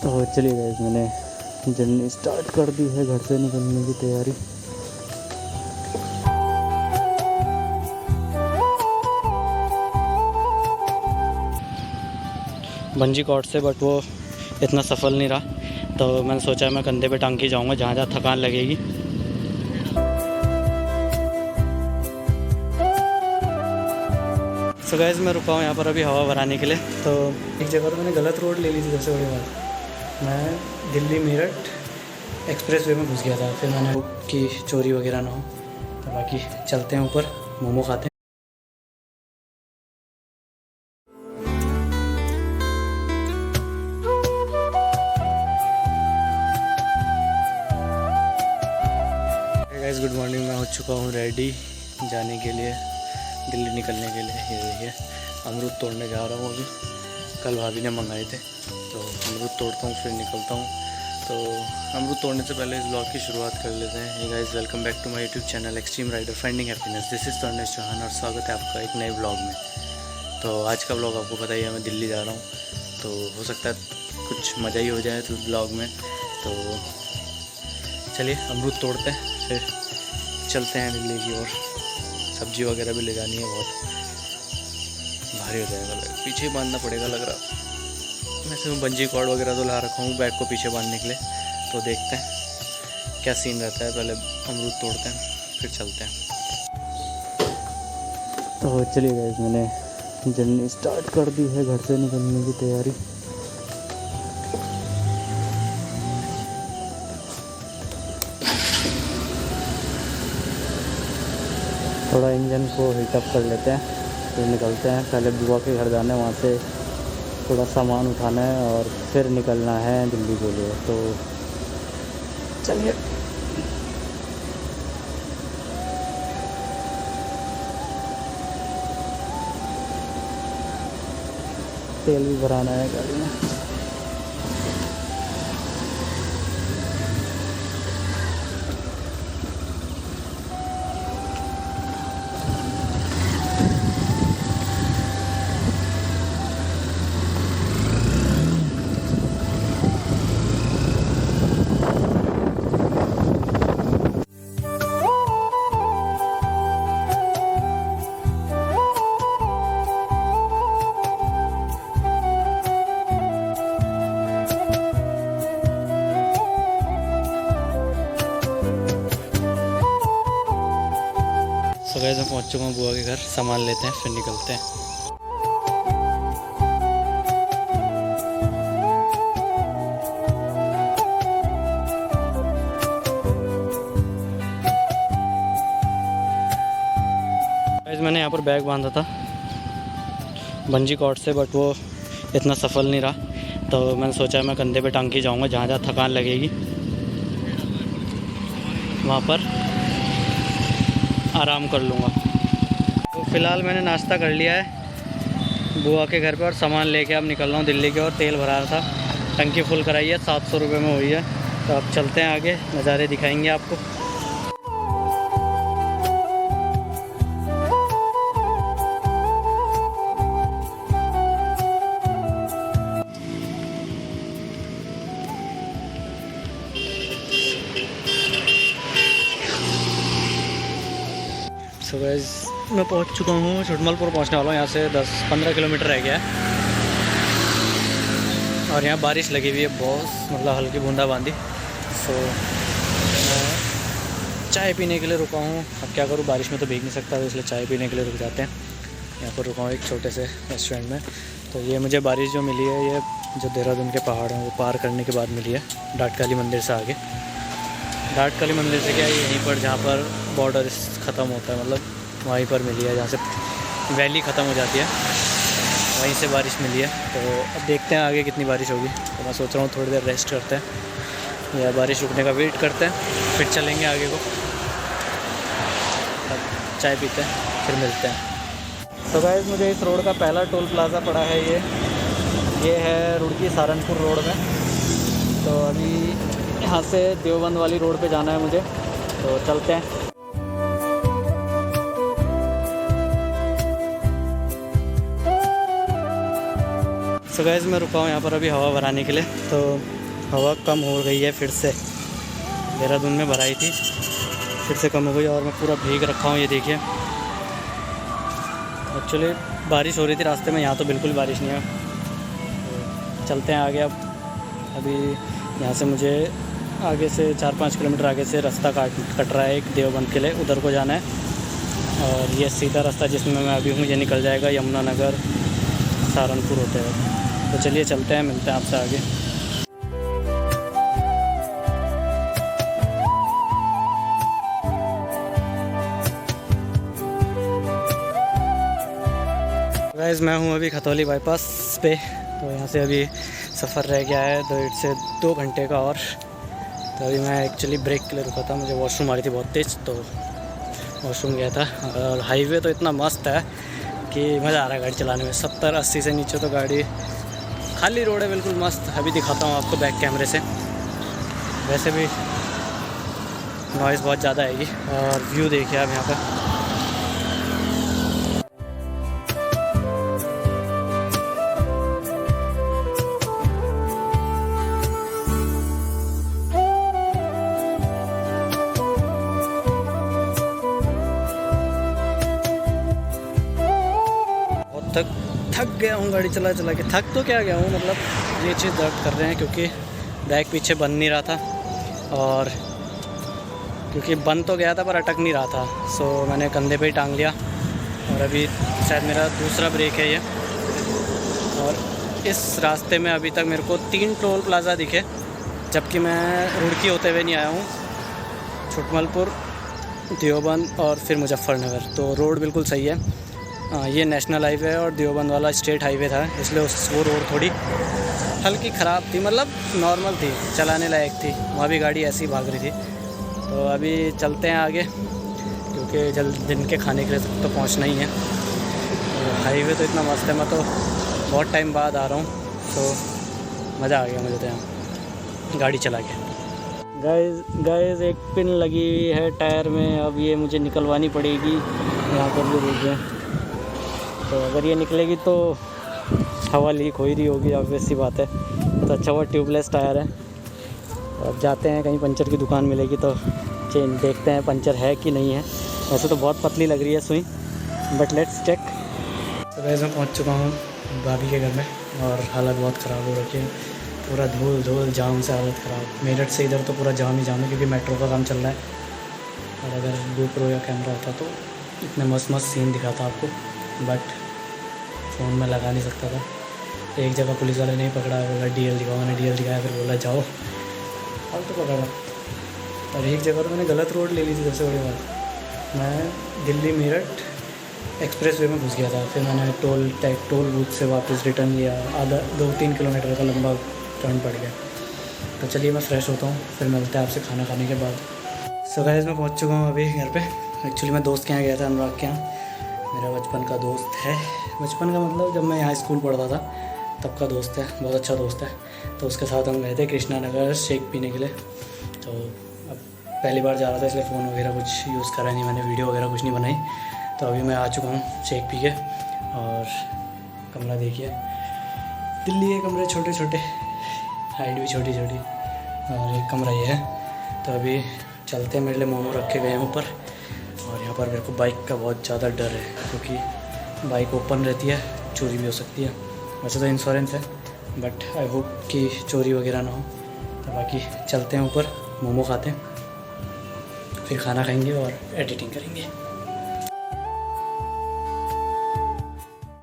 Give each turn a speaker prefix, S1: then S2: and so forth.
S1: तो चलिए गाइस, मैंने जर्नी स्टार्ट कर दी है, घर से निकलने की तैयारी। बंजी कॉर्ड से, बट वो इतना सफल नहीं रहा, तो मैंने सोचा मैं कंधे पे टांग के जाऊँगा, जहाँ जहाँ थकान लगेगी। सो गाइस, मैं रुका हूँ यहाँ पर अभी हवा भराने के लिए। तो एक जगह तो मैंने गलत रोड ले ली थी, सबसे बड़ी बात। मैं दिल्ली मेरठ एक्सप्रेस वे में घुस गया था, फिर मैंने कि चोरी वगैरह ना हो। तो बाकी चलते हैं ऊपर, मोमो खाते हैं। गाइस गुड मॉर्निंग, मैं हो चुका हूँ रेडी जाने के लिए, दिल्ली निकलने के लिए। ये देखिए, अमरूद तोड़ने जा रहा हूँ अभी। कल भाभी ने मंगाए थे, तो अमरूद तोड़ता हूँ फिर निकलता हूँ। तो अमरूद तोड़ने से पहले इस ब्लॉग की शुरुआत कर लेते हैं। Hey guys, welcome back to my YouTube channel extreme rider finding happiness. This is Tarnesh Chauhan और स्वागत है आपका एक नए ब्लॉग में। तो आज का ब्लॉग आपको पता ही है, मैं दिल्ली जा रहा हूँ, तो हो सकता है कुछ मज़ा ही हो जाए तो ब्लॉग में। तो चलिए अमरूद तोड़ते हैं, फिर चलते हैं दिल्ली की ओर। सब्जी वगैरह भी ले जानी है, बहुत भारी हो जाएगा, पीछे बांधना पड़ेगा लग रहा। वैसे मैं बंजी कॉर्ड वगैरह तो ला रखा हूँ बैग को पीछे बांधने के लिए। तो देखते हैं क्या सीन रहता है, पहले अमरूद तोड़ते हैं फिर चलते हैं। तो चलिए गाइस, मैंने जर्नी स्टार्ट कर दी है, घर से निकलने की तैयारी। थोड़ा इंजन को हीटअप कर लेते हैं, फिर निकलते हैं। पहले बुआ के घर जाना है, वहाँ से थोड़ा सामान उठाना है और फिर निकलना है दिल्ली के लिए। तो चलिए। तेल भी भराना है गाड़ी में। तो गाइस, मैं पहुंच चुका हूँ बुआ के घर, सामान लेते हैं फिर निकलते हैं। गाइस, मैंने यहाँ पर बैग बांधा था बंजी कॉर्ड से, बट वो इतना सफल नहीं रहा, तो मैंने सोचा मैं कंधे पे टांग के जाऊँगा, जहाँ जहाँ थकान लगेगी वहाँ पर आराम कर लूँगा। तो फ़िलहाल मैंने नाश्ता कर लिया है बुआ के घर पे और सामान लेके अब निकल रहा हूँ दिल्ली की ओर। तेल भरा था, टंकी फुल कराई है, 700 रुपये में हुई है। तो अब चलते हैं आगे, नज़ारे दिखाएंगे आपको। सो गाइस, मैं पहुंच चुका हूँ, छुटमलपुर पहुंचने वाला हूँ। यहाँ से 10-15 किलोमीटर रह गया है और यहाँ बारिश लगी हुई है बहुत, मतलब हल्की बूंदाबांदी। सो मैं चाय पीने के लिए रुका हूँ। अब क्या करूँ, बारिश में तो भीग नहीं सकता, तो इसलिए चाय पीने के लिए रुक जाते हैं। यहाँ पर रुका हूँ एक छोटे से रेस्टोरेंट में। तो ये मुझे बारिश जो मिली है, ये जो देहरादून के पहाड़ हैं वो पार करने के बाद मिली है, डाटकाली मंदिर से आगे। डाटकाली मंदिर से क्या, यहीं पर जहाँ पर बॉर्डर ख़त्म होता है, मतलब वहीं पर मिली है, जहाँ से वैली ख़त्म हो जाती है, वहीं से बारिश मिली है। तो अब देखते हैं आगे कितनी बारिश होगी। तो मैं सोच रहा हूँ थोड़ी देर रेस्ट करते हैं या बारिश रुकने का वेट करते हैं, फिर चलेंगे आगे को। अब चाय पीते हैं फिर मिलते हैं। तो गाइस, मुझे इस रोड का पहला टोल प्लाज़ा पड़ा है, ये है रुड़की सहारनपुर रोड में। तो अभी यहाँ से देवबंद वाली रोड पे जाना है मुझे, तो चलते हैं। सो गाइस, मैं रुका हूँ यहाँ पर अभी हवा भराने के लिए। तो हवा कम हो गई है फिर से, देहरादून में भराई थी फिर से कम हो गई और मैं पूरा भीग रखा हूँ। ये देखिए, एक्चुअली बारिश हो रही थी रास्ते में, यहाँ तो बिल्कुल बारिश नहीं है। तो चलते हैं आगे। अब अभी यहाँ से मुझे आगे से 4-5 किलोमीटर आगे से रास्ता कट रहा है एक देवबंद के लिए, उधर को जाना है। और ये सीधा रास्ता जिसमें मैं अभी हूँ ये निकल जाएगा यमुनानगर सहारनपुर होते हुए। तो चलिए चलते हैं, मिलते हैं आपसे आगे। गाइस मैं हूँ अभी खतौली बाईपास पे। तो यहाँ से अभी सफ़र रह गया है 1.5 से 2 घंटे का। और तो अभी मैं एक्चुअली ब्रेक के लिए रुका था, मुझे वॉशरूम आ रही थी बहुत तेज़, तो वॉशरूम गया था। और हाईवे तो इतना मस्त है कि मज़ा आ रहा है गाड़ी चलाने में। 70-80 से नीचे तो गाड़ी खाली रोड है, बिल्कुल मस्त। अभी दिखाता हूँ आपको बैक कैमरे से। वैसे भी नॉइज़ बहुत ज़्यादा आएगी। और व्यू देखिए आप यहाँ पर। थक गया हूँ गाड़ी चला चला के। थक तो क्या गया हूँ, मतलब ये चीज़ दर्द कर रहे हैं क्योंकि बैग पीछे बन नहीं रहा था। और क्योंकि बन तो गया था पर अटक नहीं रहा था, सो मैंने कंधे पे ही टांग लिया। और अभी शायद मेरा दूसरा ब्रेक है ये। और इस रास्ते में अभी तक मेरे को 3 टोल प्लाज़ा दिखे, जबकि मैं रुड़की होते हुए नहीं आया हूँ। छुटमलपुर, देवबंद और फिर मुजफ्फरनगर। तो रोड बिल्कुल सही है। ये नेशनल हाईवे है और देवबंद वाला स्टेट हाईवे था, इसलिए वो रोड थोड़ी हल्की ख़राब थी, मतलब नॉर्मल थी, चलाने लायक थी। वहाँ भी गाड़ी ऐसी भाग रही थी। तो अभी चलते हैं आगे क्योंकि जल्द दिन के खाने के लिए तो पहुँचना ही है। तो हाईवे तो इतना मस्त है, मैं तो बहुत टाइम बाद आ रहा हूँ, तो मज़ा आ गया मुझे तो यहाँ गाड़ी चला के। गाइस एक पिन लगी हुई है टायर में, अब ये मुझे निकलवानी पड़ेगी। यहाँ पर भी देखिए, तो अगर ये निकलेगी तो हवा लीक हो ही रही होगी, ऑब्वियस सी बात है। तो अच्छा हुआ ट्यूबलेस टायर है। अब जाते हैं, कहीं पंचर की दुकान मिलेगी तो चेन देखते हैं पंचर है कि नहीं है। वैसे तो बहुत पतली लग रही है सुई, बट लेट्स चेक। तो गाइस मैं पहुंच चुका हूं भाभी के घर में और हालत बहुत ख़राब हो रखी है। पूरा धूल जाम से हालत ख़राब। मेरठ से इधर तो पूरा जाम ही जाम है क्योंकि मेट्रो का काम चल रहा है। और अगर GoPro या कैमरा होता तो इतने मस्त सीन दिखाता आपको, बट फ़ोन में लगा नहीं सकता था। एक जगह पुलिस वाले नहीं पकड़ा, बोला DL दिखाओ, मैंने DL दिखाया, फिर बोला जाओ, अब तो पकड़ा। और एक जगह तो मैंने गलत रोड ले ली थी। सबसे बड़ी बात, मैं दिल्ली मेरठ एक्सप्रेस वे में घुस गया था। फिर मैंने टोल बूथ से वापस रिटर्न लिया। आधा 2-3 किलोमीटर का लंबा टर्न पड़ गया। तो चलिए मैं फ़्रेश होता हूँ, फिर मिलते हैं आपसे खाना खाने के बाद। सो गाइस मैं पहुँच चुका हूँ अभी घर पे। एक्चुअली मैं दोस्त के यहाँ गया था, अनुराग के यहाँ। मेरा बचपन का दोस्त है, बचपन का मतलब जब मैं यहाँ स्कूल पढ़ता था तब का दोस्त है, बहुत अच्छा दोस्त है। तो उसके साथ हम गए थे कृष्णा नगर शेक पीने के लिए। तो अब पहली बार जा रहा था, इसलिए फ़ोन वगैरह कुछ यूज़ करा नहीं मैंने, वीडियो वगैरह कुछ नहीं बनाई। तो अभी मैं आ चुका हूँ शेक पी के। और कमरा देखिए, दिल्ली के कमरे छोटे छोटे, हाइट भी छोटी छोटी, और एक कमरा ये है। तो अभी चलते हैं, मेरे लिए मोमो रखे गए हैं ऊपर। और यहाँ पर मेरे को बाइक का बहुत ज़्यादा डर है क्योंकि बाइक ओपन रहती है, चोरी भी हो सकती है। वैसे तो इंश्योरेंस है, बट आई होप कि चोरी वगैरह ना हो। तो बाकी चलते हैं ऊपर, मोमो खाते हैं, फिर खाना खाएंगे और एडिटिंग करेंगे।